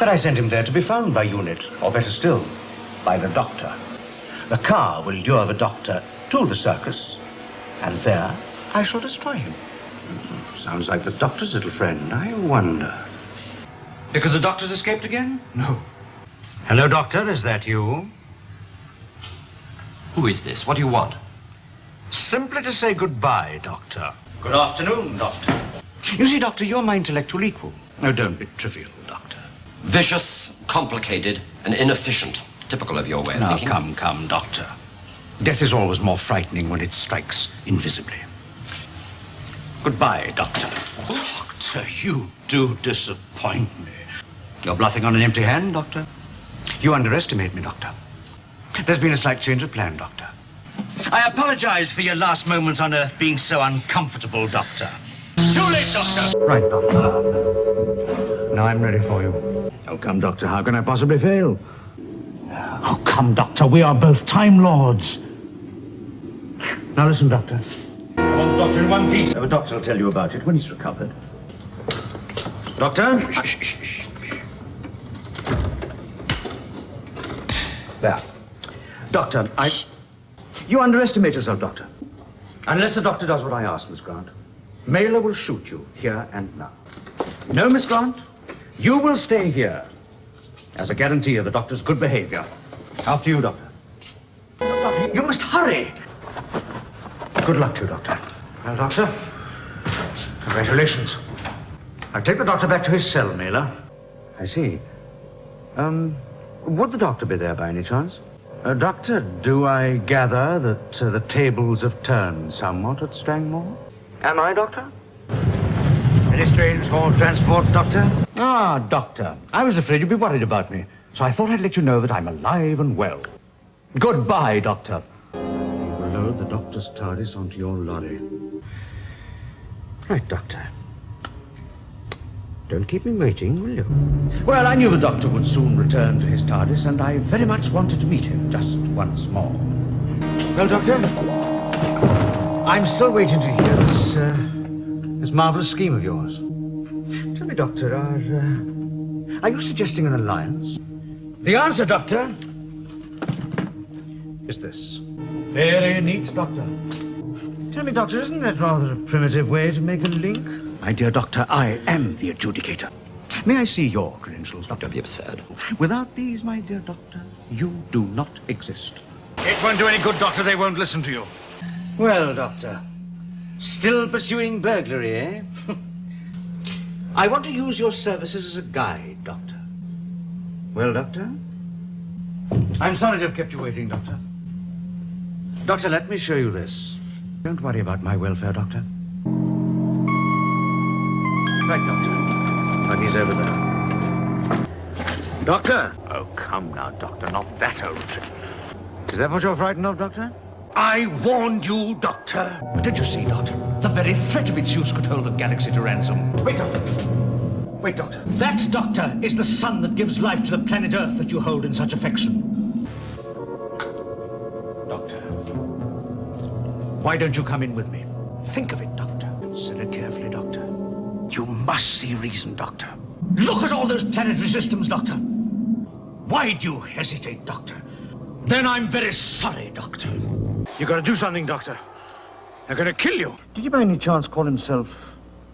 But I sent him there to be found by UNIT, or better still, by the Doctor. The car will lure the Doctor to the circus, and there I shall destroy him. Sounds like the Doctor's little friend. I wonder. Because the Doctor's escaped again? No. Hello, Doctor. Is that you? Who is this? What do you want? Simply to say goodbye, Doctor. Good afternoon, Doctor. You see, Doctor, you're my intellectual equal. No, don't be trivial, Doctor. Vicious, complicated, and inefficient. Typical of your way of Now, thinking. come, Doctor. Death is always more frightening when it strikes invisibly. Goodbye, Doctor. Doctor, you do disappoint me. You're bluffing on an empty hand, Doctor. You underestimate me, Doctor. There's been a slight change of plan, Doctor. I apologize for your last moments on Earth being so uncomfortable, Doctor. Too late, Doctor! Right, Doctor. Now I'm ready for you. Oh, come, Doctor. How can I possibly fail? Oh, come, Doctor. We are both Time Lords. Now listen, Doctor. I want the Doctor in one piece. The Doctor will tell you about it when he's recovered. Doctor? Shh. There. Doctor, You underestimate yourself, Doctor. Unless the Doctor does what I ask, Miss Grant, Mailer will shoot you here and now. No, Miss Grant, you will stay here as a guarantee of the Doctor's good behavior. After you, Doctor. Doctor, you must hurry. Good luck to you, Doctor. Well, Doctor, congratulations. I'll take the Doctor back to his cell, Mailer. I see. Would the Doctor be there by any chance? Doctor, do I gather that the tables have turned somewhat at Strangmore? Am I, Doctor? Any strange form of transport, Doctor? Ah, Doctor. I was afraid you'd be worried about me, so I thought I'd let you know that I'm alive and well. Goodbye, Doctor. You will load the Doctor's TARDIS onto your lorry. Right, Doctor. Don't keep me waiting, will you? Well, I knew the Doctor would soon return to his TARDIS, and I very much wanted to meet him just once more. Well, Doctor, I'm still waiting to hear this marvelous scheme of yours. Tell me, Doctor, are you suggesting an alliance? The answer, Doctor, is this. Very neat, Doctor. Tell me, Doctor, isn't that rather a primitive way to make a link? My dear Doctor, I am the adjudicator. May I see your credentials, Doctor? Don't be absurd. Without these, my dear Doctor, you do not exist. It won't do any good, Doctor. They won't listen to you. Well, Doctor, still pursuing burglary, eh? I want to use your services as a guide, Doctor. Well, Doctor? I'm sorry to have kept you waiting, Doctor. Doctor, let me show you this. Don't worry about my welfare, Doctor. Right, Doctor. But he's over there. Doctor! Oh, come now, Doctor. Not that old trick. Is that what you're frightened of, Doctor? I warned you, Doctor. But did you see, Doctor? The very threat of its use could hold the galaxy to ransom. Wait, Doctor. Wait, Doctor. That, Doctor, is the sun that gives life to the planet Earth that you hold in such affection. Doctor. Why don't you come in with me? Think of it, Doctor. Consider carefully, Doctor. You must see reason, Doctor. Look at all those planetary systems, Doctor. Why do you hesitate, Doctor? Then I'm very sorry, Doctor. You gotta do something, Doctor. They're gonna kill you. Did you by any chance call himself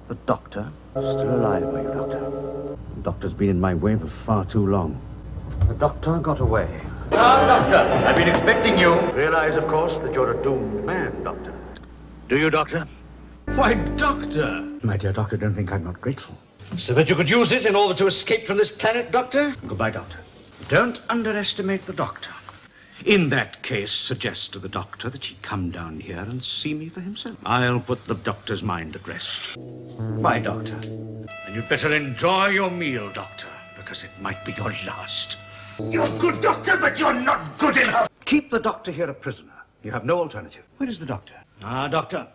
the Doctor? Still alive, are you, Doctor? The Doctor's been in my way for far too long. The Doctor got away. Ah, Doctor, I've been expecting you. Realize, of course, that you're a doomed man, Doctor. Do you, Doctor? Why, Doctor! My dear Doctor, don't think I'm not grateful. So that you could use it in order to escape from this planet, Doctor? Goodbye, Doctor. Don't underestimate the Doctor. In that case, suggest to the Doctor that he come down here and see me for himself. I'll put the Doctor's mind at rest. Bye, Doctor. And you'd better enjoy your meal, Doctor, because it might be your last. You're a good Doctor, but you're not good enough. Keep the Doctor here a prisoner. You have no alternative. Where is the Doctor? Ah, Doctor.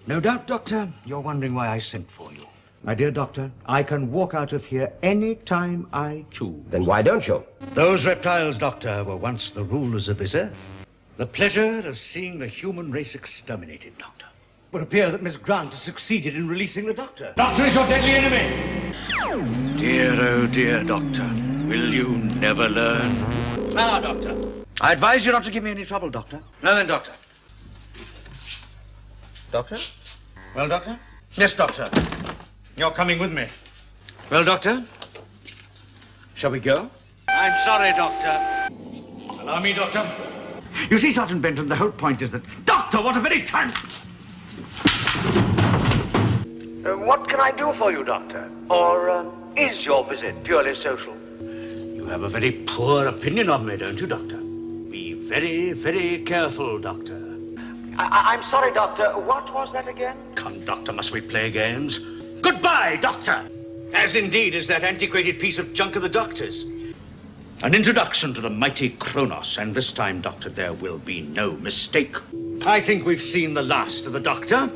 No doubt, Doctor, you're wondering why I sent for you. My dear Doctor, I can walk out of here any time I choose. Then why don't you? Those reptiles, Doctor, were once the rulers of this Earth. The pleasure of seeing the human race exterminated, Doctor. would appear that Miss Grant has succeeded in releasing the Doctor. Doctor is your deadly enemy! Dear, oh dear, Doctor. Will you never learn? Ah, Doctor. I advise you not to give me any trouble, Doctor. Now then, Doctor. Doctor? Well, Doctor? Yes, Doctor. You're coming with me. Well, Doctor? Shall we go? I'm sorry, Doctor. Allow me, Doctor. You see, Sergeant Benton, the whole point is that... Doctor, what a very time... what can I do for you, Doctor? Or is your visit purely social? You have a very poor opinion of me, don't you, Doctor? Be very, very careful, Doctor. I'm sorry, Doctor. What was that again? Come, Doctor, must we play games? Goodbye, Doctor! As indeed is that antiquated piece of junk of the Doctor's. An introduction to the mighty Kronos, and this time, Doctor, there will be no mistake. I think we've seen the last of the Doctor.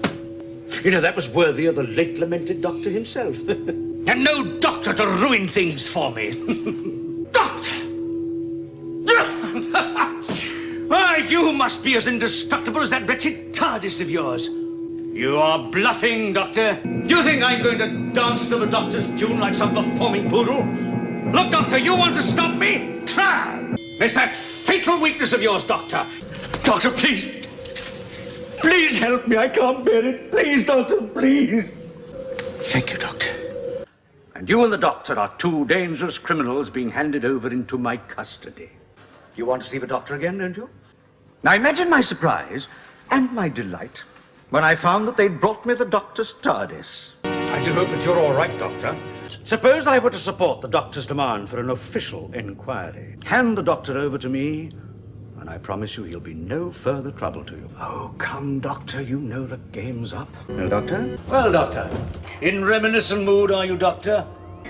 You know, that was worthy of the late lamented Doctor himself. And no Doctor to ruin things for me. Doctor! Why, you must be as indestructible as that wretched TARDIS of yours. You are bluffing, Doctor. Do you think I'm going to dance to the Doctor's tune like some performing poodle? Look, Doctor, you want to stop me? Try! It's that fatal weakness of yours, Doctor. Doctor, please. Please help me. I can't bear it. Please, Doctor, please. Thank you, Doctor. And you and the Doctor are two dangerous criminals being handed over into my custody. You want to see the Doctor again, don't you? Now imagine my surprise and my delight when I found that they'd brought me the Doctor's TARDIS. I do hope that you're all right, Doctor. Suppose I were to support the Doctor's demand for an official inquiry. Hand the Doctor over to me, and I promise you he'll be no further trouble to you. Oh, come, Doctor, you know the game's up. Well, Doctor? Well, Doctor, in reminiscent mood, are you, Doctor?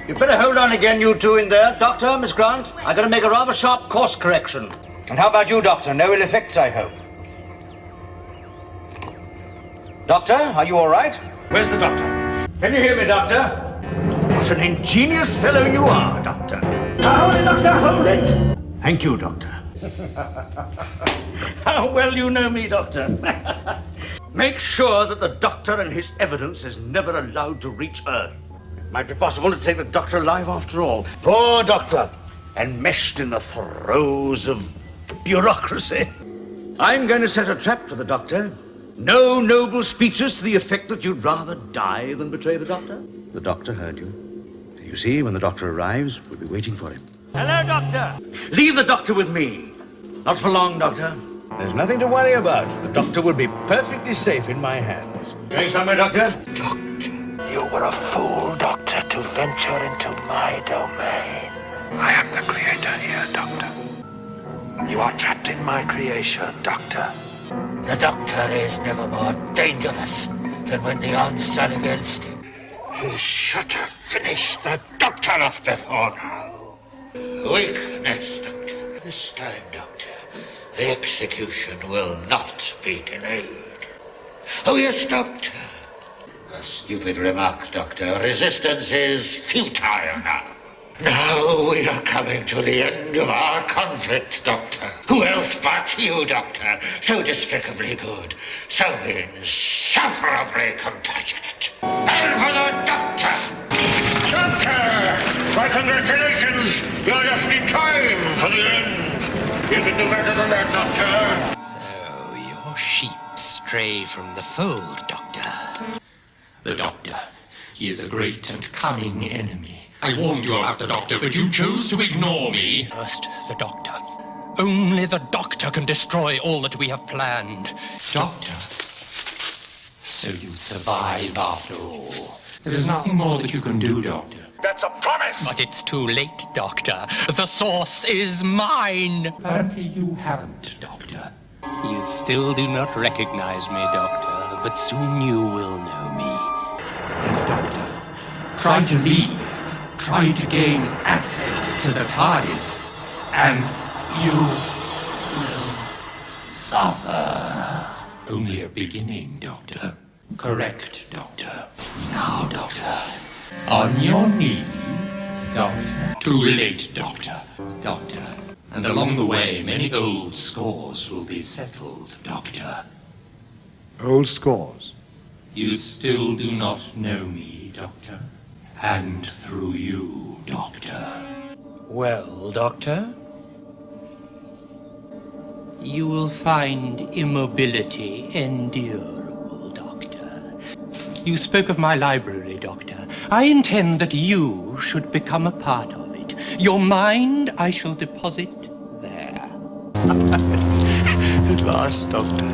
You'd better hold on again, you two in there. Doctor, Miss Grant, I've got to make a rather sharp course correction. And how about you, Doctor? No ill effects, I hope. Doctor, are you all right? Where's the Doctor? Can you hear me, Doctor? What an ingenious fellow you are, Doctor. Hold it, Doctor, hold it. Thank you, Doctor. How well you know me, Doctor. Make sure that the Doctor and his evidence is never allowed to reach Earth. It might be possible to take the Doctor alive after all. Poor Doctor, enmeshed in the throes of bureaucracy. I'm going to set a trap for the Doctor. No noble speeches to the effect that you'd rather die than betray the Doctor. The Doctor heard you. So you see, when the Doctor arrives, we'll be waiting for him. Hello, Doctor. Leave the Doctor with me. Not for long, Doctor. There's nothing to worry about. The Doctor will be perfectly safe in my hands. Going somewhere, Doctor? Doctor, you were a fool, Doctor, to venture into my domain. I am the creator here, Doctor. You are trapped in my creation, Doctor. The Doctor is never more dangerous than when the odds are against him. He should have finished the Doctor off before now. Weakness, Doctor. This time, Doctor, the execution will not be delayed. Oh, yes, Doctor. A stupid remark, Doctor. Resistance is futile now. Now we are coming to the end of our conflict, Doctor. Who else but you, Doctor? So despicably good, so insufferably compassionate. And for the Doctor! Doctor! My congratulations! You're just in time for the end. You can do better than that, Doctor. So your sheep stray from the fold, Doctor. The Doctor. He is a great and cunning enemy. I warned you about the Doctor, but you chose to ignore me. First, the Doctor. Only the Doctor can destroy all that we have planned. Doctor. So you survive after all. There is nothing more that you can do, Doctor. That's a promise! But it's too late, Doctor. The source is mine. Apparently you haven't, Doctor. You still do not recognize me, Doctor, but soon you will know me. And Doctor, try to leave. Try to gain access to the TARDIS, and you will suffer. Only a beginning, Doctor. Correct, Doctor. Now, Doctor. On your knees, Doctor. Too late, Doctor. Doctor. And along the way, many old scores will be settled, Doctor. Old scores? You still do not know me, Doctor. And through you, Doctor. Well, Doctor, you will find immobility endurable, Doctor. You spoke of my library, Doctor. I intend that you should become a part of it. Your mind I shall deposit there. At last, Doctor.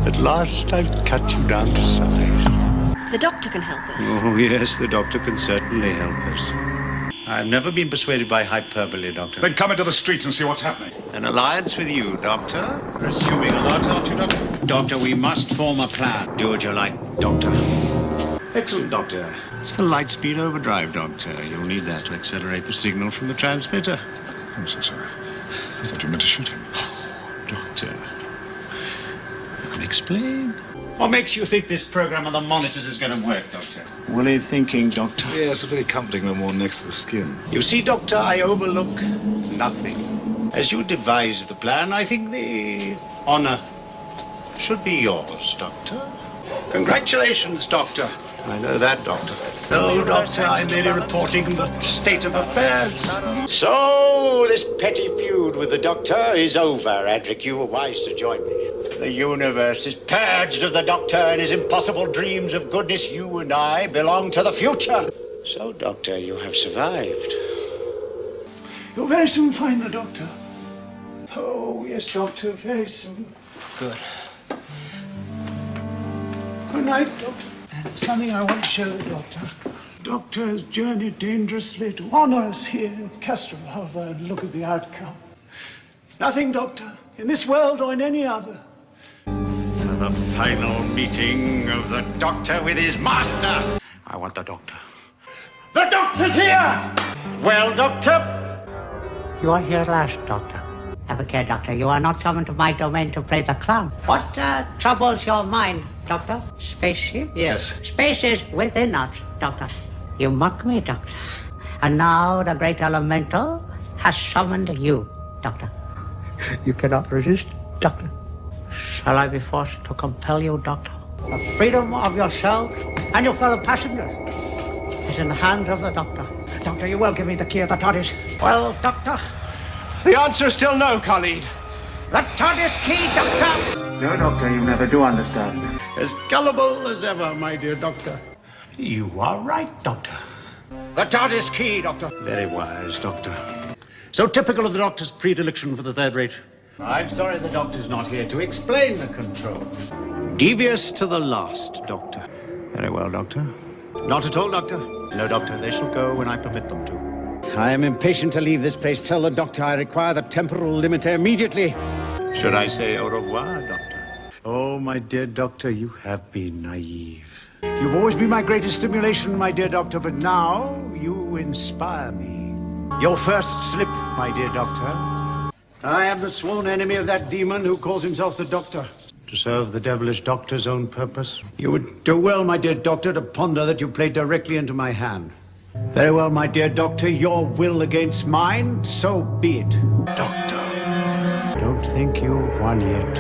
At last I've cut you down to size. The doctor can help us. Oh, yes, the doctor can certainly help us. I've never been persuaded by hyperbole, Doctor. Then come into the streets and see what's happening. An alliance with you, Doctor? You're assuming a lot, aren't you, Doctor? Doctor, we must form a plan. Do what you like, Doctor. Excellent, Doctor. It's the light speed overdrive, Doctor. You'll need that to accelerate the signal from the transmitter. I'm so sorry. I thought you meant to shoot him. Doctor, you can explain. What makes you think this program on the monitors is going to work, Doctor? Woolly thinking, Doctor. Yes, it's very comforting when more next to the skin. You see, Doctor, I overlook nothing. As you devised the plan, I think the honor should be yours, Doctor. Congratulations, Doctor. I know that, Doctor. No, Doctor, I'm merely reporting the state of affairs. So, this petty feud with the Doctor is over, Adric. You were wise to join me. The universe is purged of the Doctor and his impossible dreams of goodness. You and I belong to the future. So, Doctor, you have survived. You'll very soon find the Doctor. Oh, yes, Doctor, very soon. Good. Good night, Doctor. And something I want to show the Doctor. Doctor has journeyed dangerously to honor us here in Castor Malva, and look at the outcome. Nothing, Doctor, in this world or in any other. For the final meeting of the Doctor with his master. I want the Doctor. The Doctor's here! Well, Doctor? You are here last, Doctor. Have a care, Doctor. You are not summoned to my domain to play the clown. What troubles your mind, Doctor? Spaceship? Yes. Space is within us, Doctor. You mock me, Doctor. And now the great elemental has summoned you, Doctor. You cannot resist, Doctor. Shall I be forced to compel you, Doctor? The freedom of yourselves and your fellow passengers is in the hands of the Doctor. Doctor, you will give me the key of the TARDIS. Well, Doctor? The answer is still no, Khalid. The TARDIS key, Doctor! No, Doctor, you never do understand. As gullible as ever, my dear Doctor. You are right, Doctor. The TARDIS key, Doctor. Very wise, Doctor. So typical of the Doctor's predilection for the third rate. I'm sorry the Doctor's not here to explain the controls. Devious to the last, Doctor. Very well, Doctor. Not at all, Doctor. No, Doctor, they shall go when I permit them to. I am impatient to leave this place. Tell the Doctor I require the temporal limiter immediately. Should I say au revoir, Doctor? Oh, my dear Doctor, you have been naive. You've always been my greatest stimulation, my dear Doctor, but now you inspire me. Your first slip, my dear Doctor. I am the sworn enemy of that demon who calls himself the Doctor. To serve the devilish Doctor's own purpose. You would do well, my dear Doctor, to ponder that you played directly into my hand. Very well, my dear Doctor, your will against mine, so be it. Doctor. Don't think you've won yet,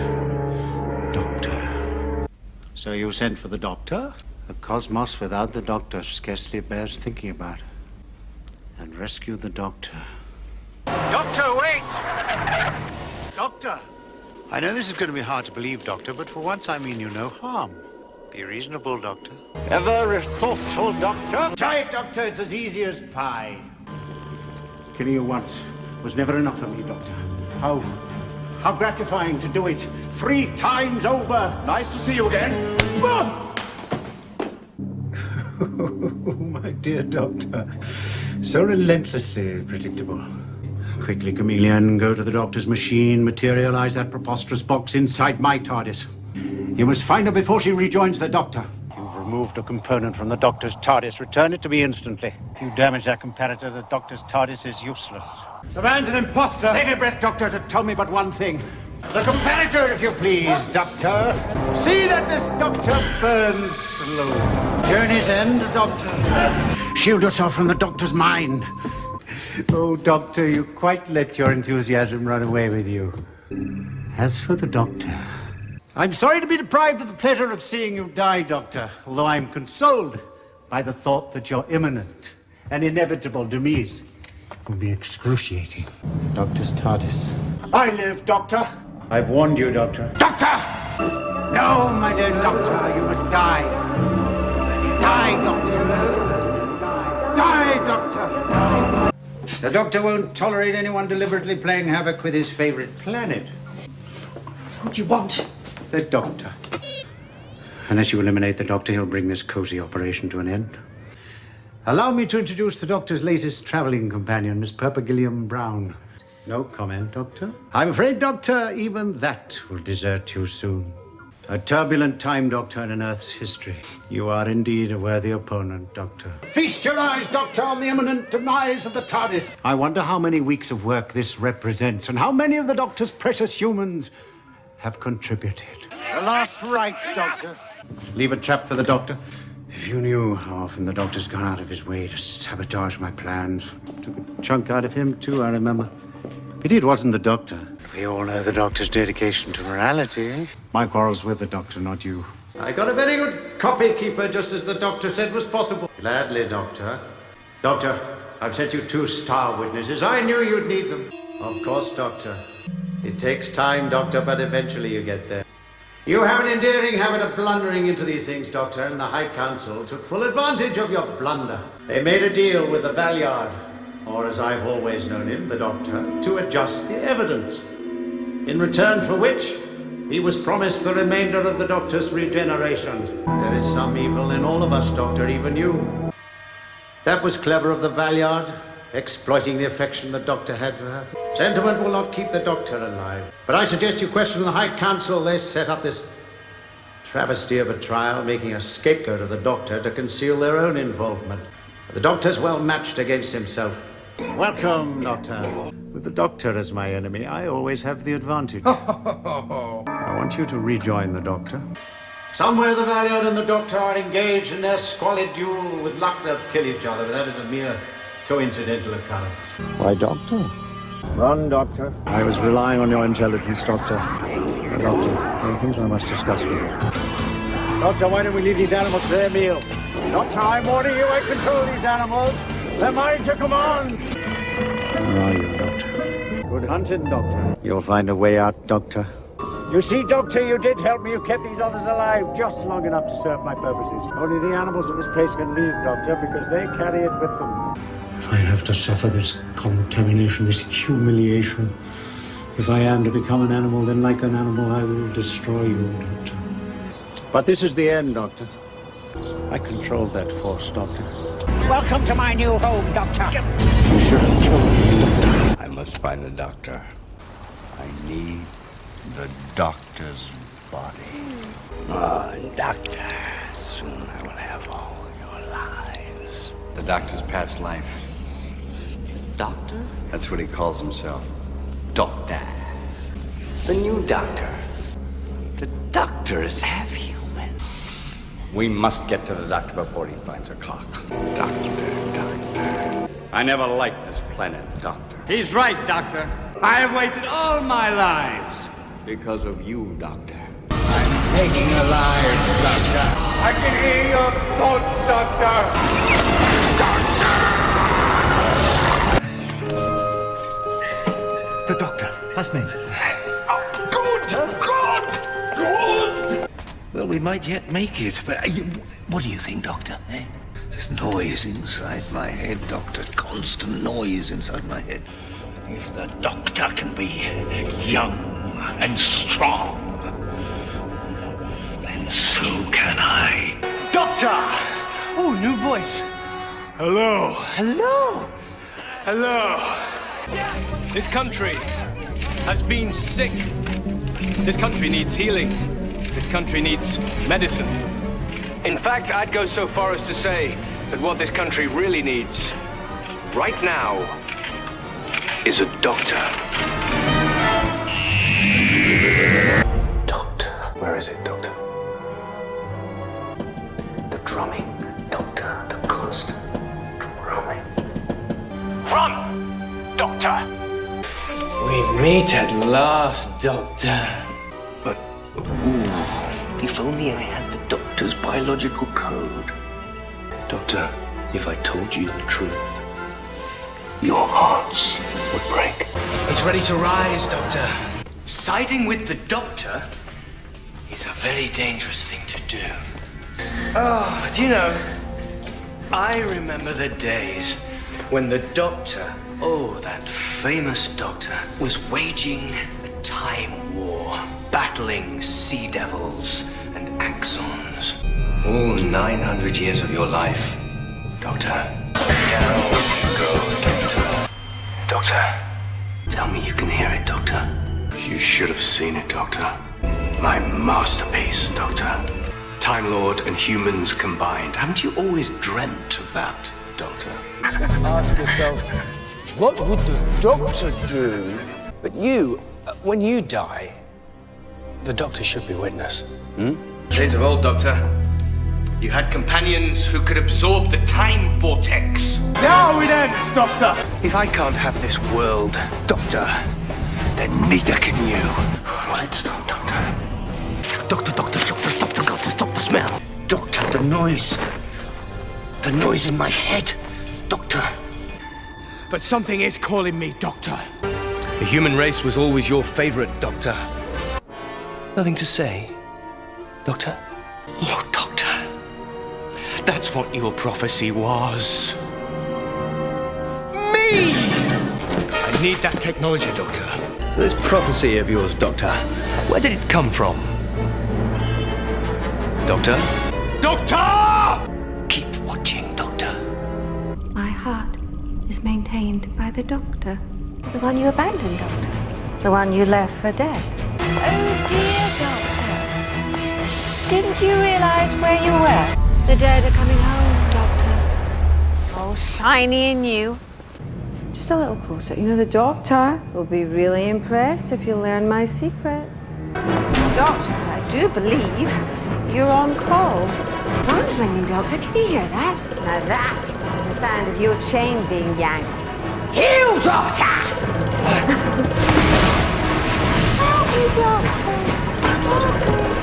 Doctor. So you sent for the Doctor? The cosmos without the Doctor scarcely bears thinking about. And rescue the Doctor. Doctor, wait! Doctor! I know this is going to be hard to believe, Doctor, but for once I mean you no harm. Be reasonable, Doctor. Ever resourceful, Doctor. Try it, Doctor. It's as easy as pie. Killing you once was never enough for me, Doctor. How gratifying to do it 3 times over. Nice to see you again. Oh, my dear Doctor. So relentlessly predictable. Quickly, chameleon, go to the Doctor's machine, materialize that preposterous box inside my TARDIS. You must find her before she rejoins the Doctor. You've removed a component from the Doctor's TARDIS. Return it to me instantly. If you damage that comparator, the Doctor's TARDIS is useless. The man's an imposter. Save your breath, Doctor, to tell me but one thing. The comparator, if you please, Doctor. See that this Doctor burns slow. Journey's end, Doctor. Shield yourself from the Doctor's mind. Oh, Doctor, you quite let your enthusiasm run away with you. As for the Doctor, I'm sorry to be deprived of the pleasure of seeing you die, Doctor, although I'm consoled by the thought that your imminent and inevitable demise will be excruciating. The Doctor's TARDIS. I live, Doctor. I've warned you, Doctor. Doctor! No, my dear Doctor, you must die. Die, Doctor. Die, Doctor. The Doctor won't tolerate anyone deliberately playing havoc with his favorite planet. What do you want? The Doctor. Unless you eliminate the Doctor, he'll bring this cozy operation to an end. Allow me to introduce the Doctor's latest traveling companion, Miss Perpigillium Brown. No comment, Doctor? I'm afraid, Doctor, even that will desert you soon. A turbulent time, Doctor, in Earth's history. You are indeed a worthy opponent, Doctor. Feast your eyes, Doctor, on the imminent demise of the TARDIS. I wonder how many weeks of work this represents, and how many of the Doctor's precious humans have contributed. The last rites, Doctor. Leave a trap for the Doctor. If you knew how often the Doctor's gone out of his way to sabotage my plans. Took a chunk out of him, too, I remember. Pity it wasn't the Doctor. We all know the Doctor's dedication to morality. My quarrel's with the Doctor, not you. I got a very good copy keeper, just as the Doctor said was possible. Gladly, Doctor. Doctor, I've sent you 2 star witnesses. I knew you'd need them. Of course, Doctor. It takes time, Doctor, but eventually you get there. You have an endearing habit of blundering into these things, Doctor, and the High Council took full advantage of your blunder. They made a deal with the Valeyard, or as I've always known him, the Doctor, to adjust the evidence. In return for which, he was promised the remainder of the Doctor's regenerations. There is some evil in all of us, Doctor, even you. That was clever of the Valeyard, exploiting the affection the Doctor had for her. Sentiment will not keep the Doctor alive. But I suggest you question the High Council. They set up this travesty of a trial, making a scapegoat of the Doctor to conceal their own involvement. The Doctor's well matched against himself. Welcome, Doctor. With the Doctor as my enemy, I always have the advantage. I want you to rejoin the Doctor. Somewhere the Valeyard and the Doctor are engaged in their squalid duel. With luck, they'll kill each other, but that is a mere coincidental occurrence. Why, Doctor? Run, Doctor. I was relying on your intelligence, Doctor. Doctor, there are things I must discuss with you. Doctor, why don't we leave these animals to their meal? Doctor, I'm warning you, I control these animals. They're mine to command. Where are you, Doctor? Good hunting, Doctor. You'll find a way out, Doctor. You see, Doctor, you did help me. You kept these others alive just long enough to serve my purposes. Only the animals of this place can leave, Doctor, because they carry it with them. If I have to suffer this contamination, this humiliation, if I am to become an animal, then like an animal, I will destroy you, Doctor. But this is the end, Doctor. I control that force, Doctor. Welcome to my new home, Doctor. You should have chosen me, Doctor. I must find the Doctor. I need the Doctor's body. Oh, Doctor, soon I will have all your lives. The Doctor's past life. Doctor? That's what he calls himself. Doctor. The new Doctor. The Doctor is half human. We must get to the Doctor before he finds a clock. Doctor. I never liked this planet, Doctor. He's right, Doctor. I have wasted all my lives because of you, Doctor. I'm taking a life, Doctor. I can hear your thoughts, Doctor. The Doctor. That's me. Good! Well, we might yet make it, but what do you think, Doctor? Eh? This noise inside my head, Doctor. Constant noise inside my head. If the Doctor can be young and strong, then so can I. Doctor! Oh, new voice. Hello. Hello. Hello. This country has been sick. This country needs healing. This country needs medicine. In fact, I'd go so far as to say that what this country really needs right now is a doctor. Doctor. Where is it, Doctor? The drumming, Doctor. The constant drumming. Run, Doctor! We meet at last, Doctor. But who If only I had the doctor's biological code. Doctor, if I told you the truth, your hearts would break. It's ready to rise, Doctor. Siding with the Doctor is a very dangerous thing to do. Oh, do you know, I remember the days when the Doctor, oh, that famous Doctor, was waging a time war, battling sea devils and axons. All 900 years of your life, Doctor. Now you go, Doctor. Doctor, tell me you can hear it, Doctor. You should have seen it, Doctor. My masterpiece, Doctor. Time Lord and humans combined. Haven't you always dreamt of that, Doctor? Ask yourself, what would the Doctor do? But you, when you die, the Doctor should be witness. Days of old, Doctor. You had companions who could absorb the time vortex. Now it ends, Doctor! If I can't have this world, Doctor, then neither can you. Will it stop, Doctor? Doctor, stop the smell. Doctor, the noise. The noise in my head. Doctor. But something is calling me, Doctor. The human race was always your favorite, Doctor. Nothing to say, Doctor? Oh, Doctor. That's what your prophecy was. Me! I need that technology, Doctor. So this prophecy of yours, Doctor, where did it come from? Doctor? Doctor! Keep watching, Doctor. My heart is maintained by the Doctor. The one you abandoned, Doctor. The one you left for dead. Oh, dear Doctor. Didn't you realize where you were? The dead are coming home, Doctor. All shiny and new. Just a little closer. You know, the Doctor will be really impressed if you learn my secrets. Doctor, I do believe you're on call. Phone's ringing, Doctor. Can you hear that? Now that is the sound of your chain being yanked. Heal, Doctor! Help me, Doctor.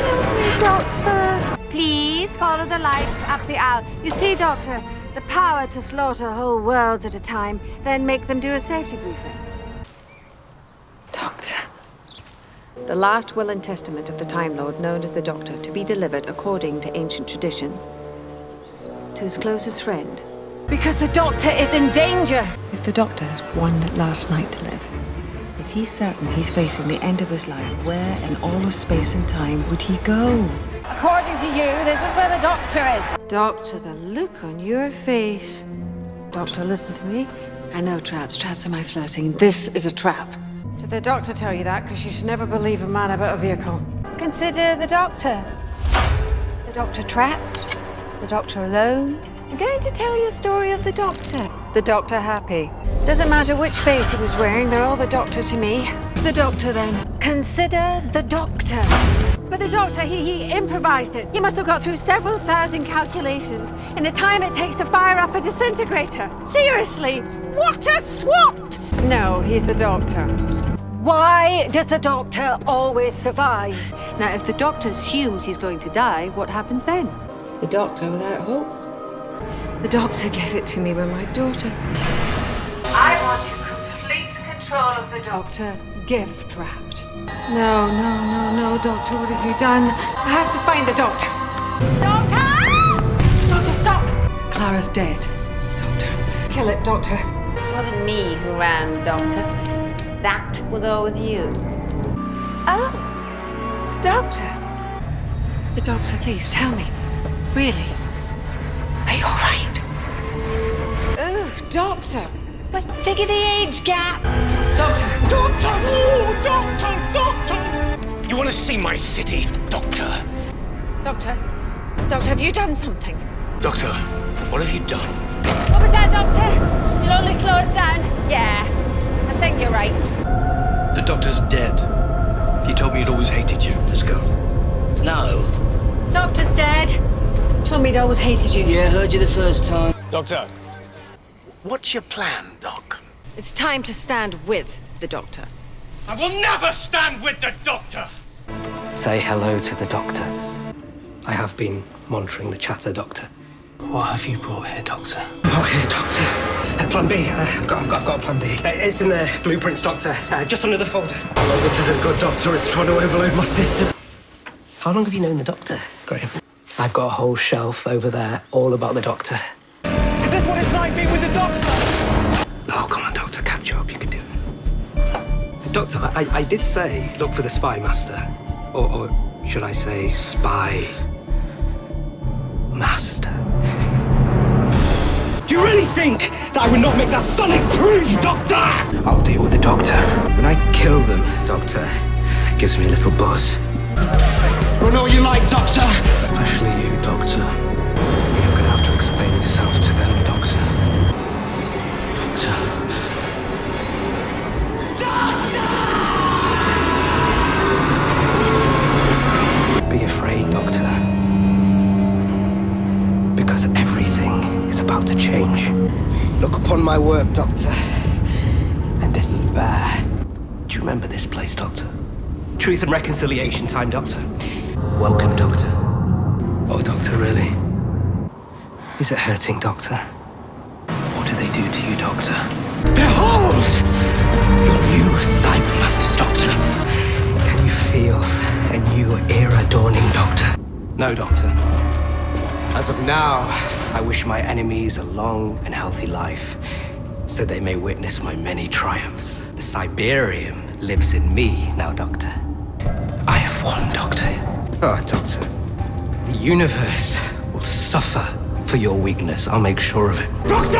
Help me, Doctor. Please follow the lights up the aisle. You see, Doctor, the power to slaughter whole worlds at a time, then make them do a safety briefing. Doctor. The last will and testament of the Time Lord, known as the Doctor, to be delivered according to ancient tradition to his closest friend. Because the Doctor is in danger! If the Doctor has one last night to live, if he's certain he's facing the end of his life, where in all of space and time would he go? According to you, this is where the Doctor is. Doctor, the look on your face. Doctor, listen to me. I know traps. Traps are my flirting. This is a trap. Did the Doctor tell you that? Because you should never believe a man about a vehicle. Consider the Doctor. The Doctor trapped. The Doctor alone. I'm going to tell you a story of the Doctor. The Doctor happy. Doesn't matter which face he was wearing, they're all the Doctor to me. The Doctor, then. Consider the Doctor. But the Doctor, he improvised it. He must have got through several thousand calculations in the time it takes to fire up a disintegrator. Seriously, what a swat! No, he's the Doctor. Why does the Doctor always survive? Now, if the Doctor assumes he's going to die, what happens then? The Doctor without hope? The Doctor gave it to me when my daughter... I want you complete control of the Doctor. Gift trapped. No, Doctor, what have you done? I have to find the Doctor. Doctor! Doctor, stop! Clara's dead. Doctor, kill it, Doctor. It wasn't me who ran, Doctor. That was always you. Oh, Doctor. The Doctor, please, tell me. Really? Are you all right? Oh, Doctor. But think of the age gap. Doctor. Doctor! Oh, Doctor! You want to see my city, Doctor? Doctor, have you done something? Doctor, what have you done? What was that, Doctor? You'll only slow us down? Yeah, I think you're right. The Doctor's dead. He told me he'd always hated you. Let's go. No. Doctor's dead. Told me he'd always hated you. Yeah, heard you the first time. Doctor. What's your plan, Doc? It's time to stand with the Doctor. I will never stand with the Doctor! Say hello to the Doctor. I have been monitoring the chatter, Doctor. What have you brought here, Doctor? Oh, here, Doctor. Plan B. I've got a Plan B. It's in the blueprints, Doctor. Just under the folder. Oh, this isn't good, Doctor. It's trying to overload my system. How long have you known the Doctor, Graham? I've got a whole shelf over there all about the Doctor. Is this what it's like being with the Doctor? Oh, come on, Doctor. Catch up. You can do it. Doctor, I did say look for the Spy Master. Or should I say Spy Master? Do you really think that I would not make that sonic proof, Doctor? I'll deal with the Doctor. When I kill them, Doctor, it gives me a little buzz. I know what you like, Doctor. Especially you, Doctor. You're gonna have to explain yourself to them, Doctor. Be afraid, Doctor. Because everything is about to change. Look upon my work, Doctor, and despair. Do you remember this place, Doctor? Truth and reconciliation time, Doctor. Welcome, Doctor. Oh, Doctor, really? Is it hurting, Doctor? What do they do to you, Doctor? Behold! Your new Cybermasters, Doctor. Can you feel a new era dawning, Doctor? No, Doctor. As of now, I wish my enemies a long and healthy life, so they may witness my many triumphs. The Cyberium lives in me now, Doctor. I have won, Doctor. Oh, Doctor. The universe will suffer for your weakness. I'll make sure of it. Doctor!